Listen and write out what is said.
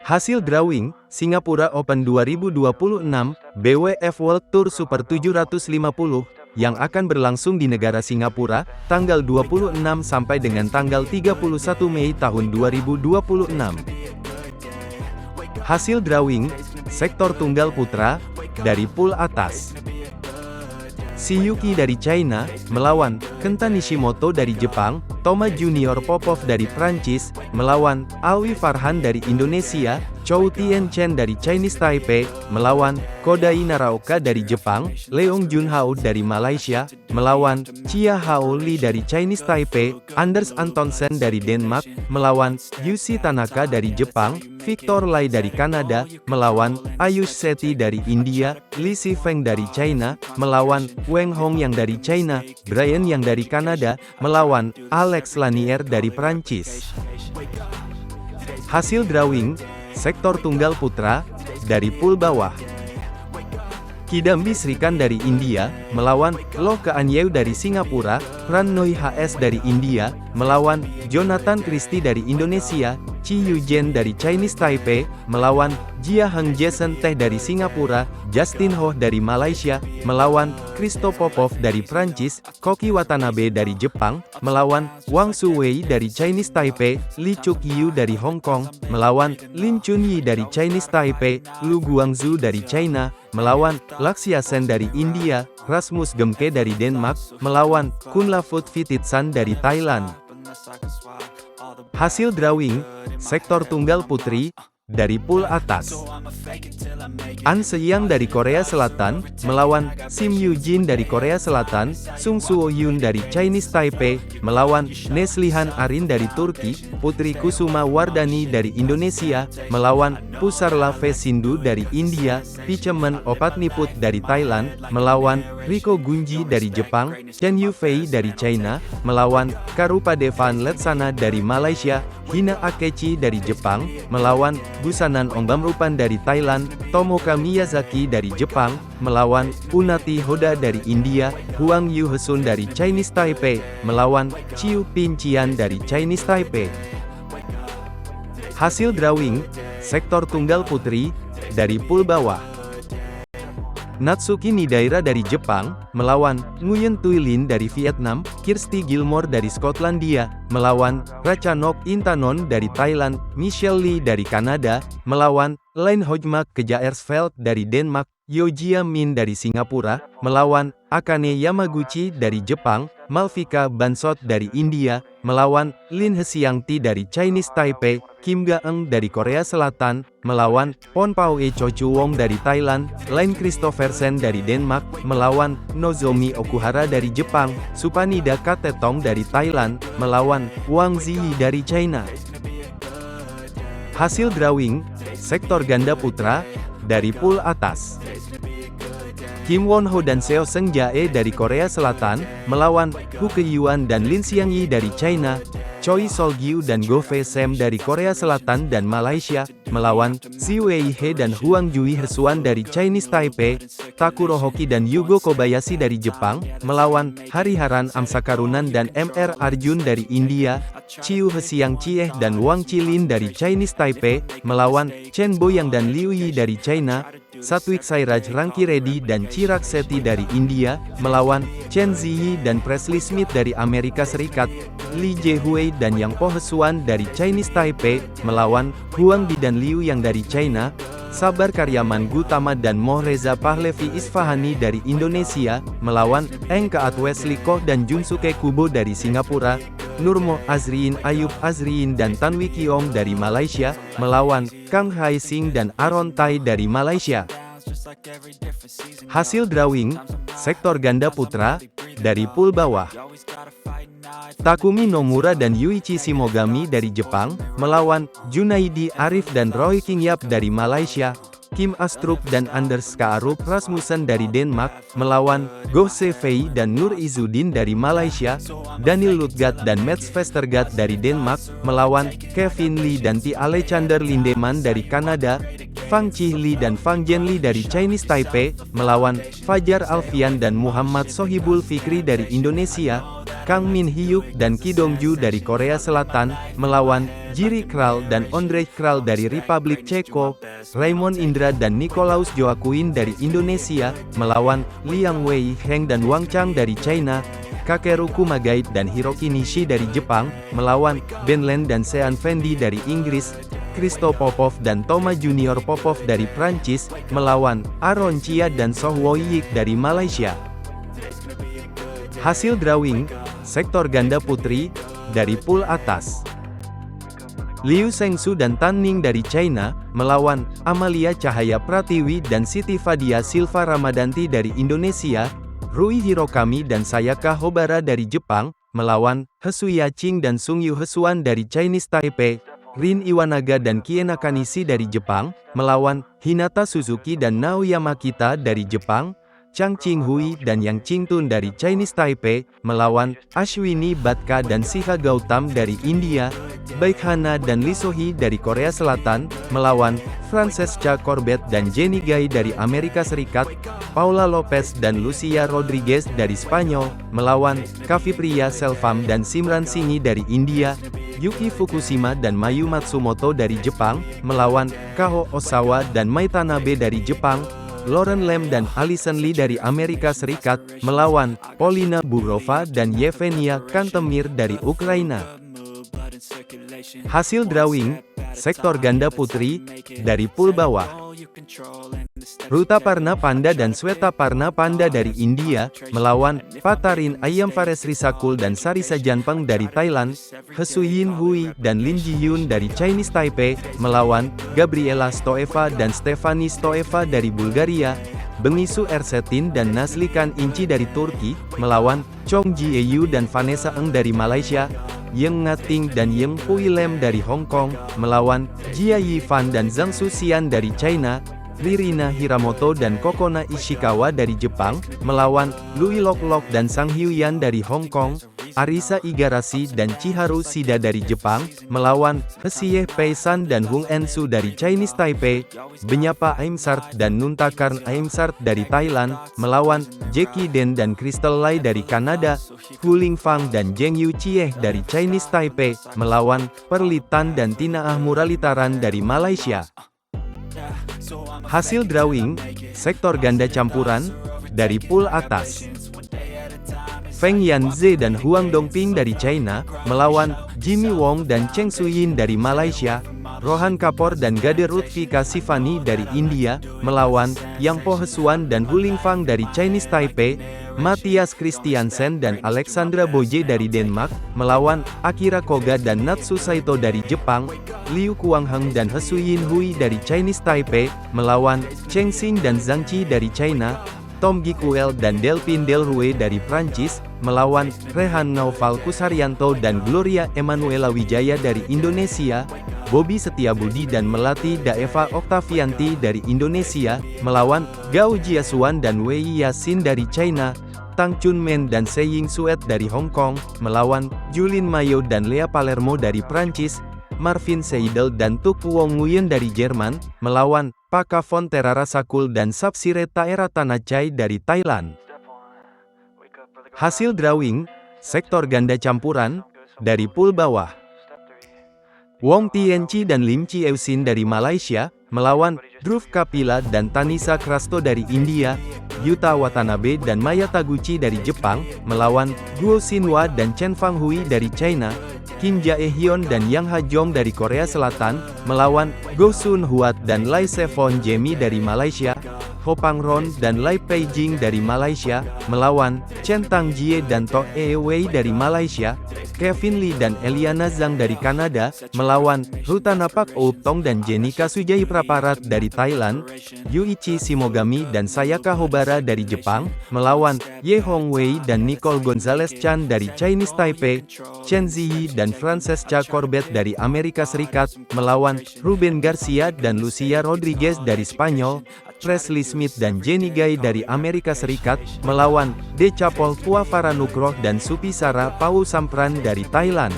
Hasil drawing, Singapura Open 2026, BWF World Tour Super 750, yang akan berlangsung di negara Singapura, tanggal 26 sampai dengan tanggal 31 Mei tahun 2026. Hasil drawing, sektor tunggal putra, dari pool atas. Shiyuki dari China, melawan Kenta Nishimoto dari Jepang, Toma Junior Popov dari Prancis, melawan Alwi Farhan dari Indonesia, Chou Tien Chen dari Chinese Taipei, melawan Kodai Naraoka dari Jepang, Leong Junhao dari Malaysia, melawan Chia Hao Li dari Chinese Taipei, Anders Antonsen dari Denmark, melawan Yushi Tanaka dari Jepang, Victor Lai dari Kanada, melawan Ayush Sethi dari India, Li Sifeng dari China, melawan Wang Hong yang dari China, Brian yang dari Kanada, melawan Alex Lanier dari Prancis. Hasil drawing, sektor tunggal putra, dari pool bawah. Kidambi Srikan dari India, melawan Loh Kean Yew dari Singapura, Ran Noi HS dari India, melawan Jonathan Christie dari Indonesia, Chi Yujian dari Chinese Taipei, melawan Jia Heng Jason Teh dari Singapura, Justin Ho dari Malaysia, melawan Christo Popov dari Prancis, Koki Watanabe dari Jepang, melawan Wang Suwei dari Chinese Taipei, Lee Chuk Yu dari Hong Kong, melawan Lin Chunyi dari Chinese Taipei, Lu Guangzhou dari China, melawan Lakshya Sen dari India, Rasmus Gemke dari Denmark, melawan Kunlavut Vititsan dari Thailand. Hasil drawing, sektor tunggal putri, dari pool atas. An Se-young dari Korea Selatan, melawan Sim Yoo-jin dari Korea Selatan, Sung Suo-yoon dari Chinese Taipei, melawan Neslihan Arin dari Turki, Putri Kusuma Wardani dari Indonesia, melawan Pusarla V. Sindhu dari India, Pichemen Opatniput dari Thailand, melawan Riko Gunji dari Jepang, Chen Yufei dari China, melawan Karupadevan Letsana dari Malaysia, Hina Akechi dari Jepang, melawan Busanan Ongbamrupan dari Thailand, Tomoka Miyazaki dari Jepang, melawan Unati Hoda dari India, Huang Yuhesun dari Chinese Taipei, melawan Chiu Pincian dari Chinese Taipei. Hasil drawing, sektor tunggal putri, dari pool bawah. Natsuki Nidaira dari Jepang, melawan Nguyen Thuy Linh dari Vietnam, Kirsty Gilmore dari Skotlandia, melawan Ratchanok Intanon dari Thailand, Michelle Lee dari Kanada, melawan Line Hojmak Kjaersveld dari Denmark, Yo Jia Min dari Singapura, melawan Akane Yamaguchi dari Jepang, Malvika Bansot dari India, melawan Lin Hesiangti dari Chinese Taipei, Kim Ga-eung dari Korea Selatan, melawan Ponpaoe Chochuwong dari Thailand, Line Christophersen dari Denmark, melawan Nozomi Okuhara dari Jepang, Supanida Katetong dari Thailand, melawan Wang Ziyi dari China. Hasil drawing, sektor ganda putra, dari pool atas. Kim Won-ho dan Seo Seung-jae dari Korea Selatan, melawan Hu Ke-yuan dan Lin Xiangyi dari China, Choi Sol-gyu dan Go Fei-sam dari Korea Selatan dan Malaysia, melawan Zhi Wei-he dan Huang Jui-hesuan dari Chinese Taipei, Takuro Hoki dan Yugo Kobayashi dari Jepang, melawan Hariharan Amsakarunan dan M.R. Arjun dari India, Chiu Hesiang Chieh dan Wang Chilin dari Chinese Taipei, melawan Chen Boyang dan Liu Yi dari China, Satwik Sairaj Ranki Reddy dan Chirag Sethi dari India, melawan Chen Ziyi dan Presley Smith dari Amerika Serikat, Li Jiehui dan Yang Po Hesuan dari Chinese Taipei, melawan Huang Bi dan Liu Yang dari China, Sabar Karyaman Gutama dan Mohreza Pahlavi Isfahani dari Indonesia, melawan Engkeat Wesley Koh dan Junsuke Kubo dari Singapura, Nurmo Azriin Ayub Azriin dan Tan Wee Kiong dari Malaysia, melawan Kang Hai Sing dan Aaron Tai dari Malaysia. Hasil drawing, sektor ganda putra, dari pool bawah. Takumi Nomura dan Yuichi Shimogami dari Jepang, melawan Junaidi Arif dan Roy King Yap dari Malaysia, Kim Astrup dan Anders Skaarup Rasmussen dari Denmark, melawan Go Se-fei dan Nur Izzuddin dari Malaysia, Daniel Lutgat dan Mats Vestergaard dari Denmark, melawan Kevin Lee dan T. Alexander Lindemann dari Kanada, Fang Chihli dan Fang Jianli dari Chinese Taipei, melawan Fajar Alfian dan Muhammad Sohibul Fikri dari Indonesia, Kang Min Hyuk dan Ki Dongju dari Korea Selatan, melawan Jiří Král dan Ondřej Král dari Republik Ceko, Raymond Indra dan Nikolaus Joaquin dari Indonesia, melawan Liang Weiheng dan Wang Chang dari China, Kakeru Kumagai dan Hiroki Nishi dari Jepang, melawan Ben Len dan Sean Fendi dari Inggris, Christo Popov dan Thomas Junior Popov dari Prancis, melawan Aaron Chia dan Soh Woyik dari Malaysia. Hasil drawing, sektor ganda putri, dari pool atas. Liu Shengsu dan Tan Ning dari China, melawan Amalia Cahaya Pratiwi dan Siti Fadia Silva Ramadanti dari Indonesia, Rui Hirokami dan Sayaka Hobara dari Jepang, melawan Hesuya Ching dan Sung Yu Hesuan dari Chinese Taipei, Rin Iwanaga dan Kie Nakanishi dari Jepang, melawan Hinata Suzuki dan Naoya Makita dari Jepang, Chang Qinghui dan Yang Qingtun dari Chinese Taipei, melawan Ashwini Bhatka dan Sika Gautam dari India, Baikhana dan Lee So-hee dari Korea Selatan, melawan Francesca Corbett dan Jenny Gai dari Amerika Serikat, Paula Lopez dan Lucia Rodriguez dari Spanyol, melawan Kavipria Selvam dan Simran Singhi dari India, Yuki Fukushima dan Mayu Matsumoto dari Jepang, melawan Kaho Osawa dan Mai Tanabe dari Jepang, Lauren Lam dan Alison Lee dari Amerika Serikat, melawan Polina Burova dan Yevgenia Kantemir dari Ukraina. Hasil drawing, sektor ganda putri, dari pool bawah. Rutaparna Panda dan Swetaparna Panda dari India, melawan Patarin Ayamfares Risakul dan Sarisa Janpeng dari Thailand, Hesuyin Hui dan Lin Ji-hyun dari Chinese Taipei, melawan Gabriela Stoeva dan Stefani Stoeva dari Bulgaria, Bengisu Ersetin dan Nazlikan Inci dari Turki, melawan Chong Jie-yu dan Vanessa Eng dari Malaysia, Yeng Ngating dan Yeng Pui Lem dari Hong Kong, melawan Jia Yifan dan Zhang Suxian dari China, Ririna Hiramoto dan Kokona Ishikawa dari Jepang, melawan Lui Lok Lok dan Sang Hyuyan dari Hong Kong, Arisa Igarashi dan Chiharu Shida dari Jepang, melawan Hsieh Pei-san dan Hung En-su dari Chinese Taipei, Benyapa Aimsart dan Nuntakarn Aimsart dari Thailand, melawan Jackie Den dan Crystal Lai dari Kanada, Hu Lingfang dan Zheng Yu Chieh dari Chinese Taipei, melawan Perlitan dan Tina Muralitaran dari Malaysia. Hasil drawing, sektor ganda campuran, dari pool atas. Feng Yanze dan Huang Dongping dari China, melawan Jimmy Wong dan Cheng Suyin dari Malaysia, Rohan Kapoor dan Gade Lutfi Kasifani dari India, melawan Yang Po Hesuan dan Hu Lingfang dari Chinese Taipei, Matthias Christiansen dan Alexandra Boje dari Denmark, melawan Akira Koga dan Natsu Saito dari Jepang, Liu Kuangheng dan Hesuyin Hui dari Chinese Taipei, melawan Cheng Xing dan Zhang Qi dari China, Tom Gikuel dan Delphine Delrue dari Prancis, melawan Rehan Naufal Kusharyanto dan Gloria Emanuela Wijaya dari Indonesia, Bobby Setiabudi dan Melati Daeva Oktavianti dari Indonesia, melawan Gao Jiasuan dan Wei Yasin dari China, Tang Chunmen dan Seying Suet dari Hong Kong, melawan Julin Mayo dan Lea Palermo dari Prancis, Marvin Seidel dan Tuk Wong Nguyen dari Jerman, melawan Paka Fontera Rasakul dan Sapsire Taera Tanachai dari Thailand. Hasil drawing, sektor ganda campuran, dari pool bawah. Wong Tianchi dan Lim Chi Eusin dari Malaysia, melawan Dhruv Kapila dan Tanisa Krasto dari India, Yuta Watanabe dan Maya Taguchi dari Jepang, melawan Guo Xinhua dan Chen Fanghui dari China, Kim Jae-hyun dan Yang Ha-jong dari Korea Selatan, melawan Go Sun-huat dan Lai Sevon Jemi dari Malaysia, Ho Pang-ron dan Lai Pei-jing dari Malaysia, melawan Chen Tang-jie dan To E-wei dari Malaysia, Kevin Lee dan Eliana Zhang dari Kanada, melawan Rutanapak Ouptong dan Jenika Sujai Praparat dari Thailand, Yuichi Shimogami dan Sayaka Hobara dari Jepang, melawan Ye Hongwei dan Nicole Gonzalez Chan dari Chinese Taipei, Chen Ziyi dan Francesca Corbett dari Amerika Serikat, melawan Ruben Garcia dan Lucia Rodriguez dari Spanyol, Presley Smith dan Jenny Gai dari Amerika Serikat, melawan Decapol Puafaranukroh dan Supisara Pau Sampran dari Thailand.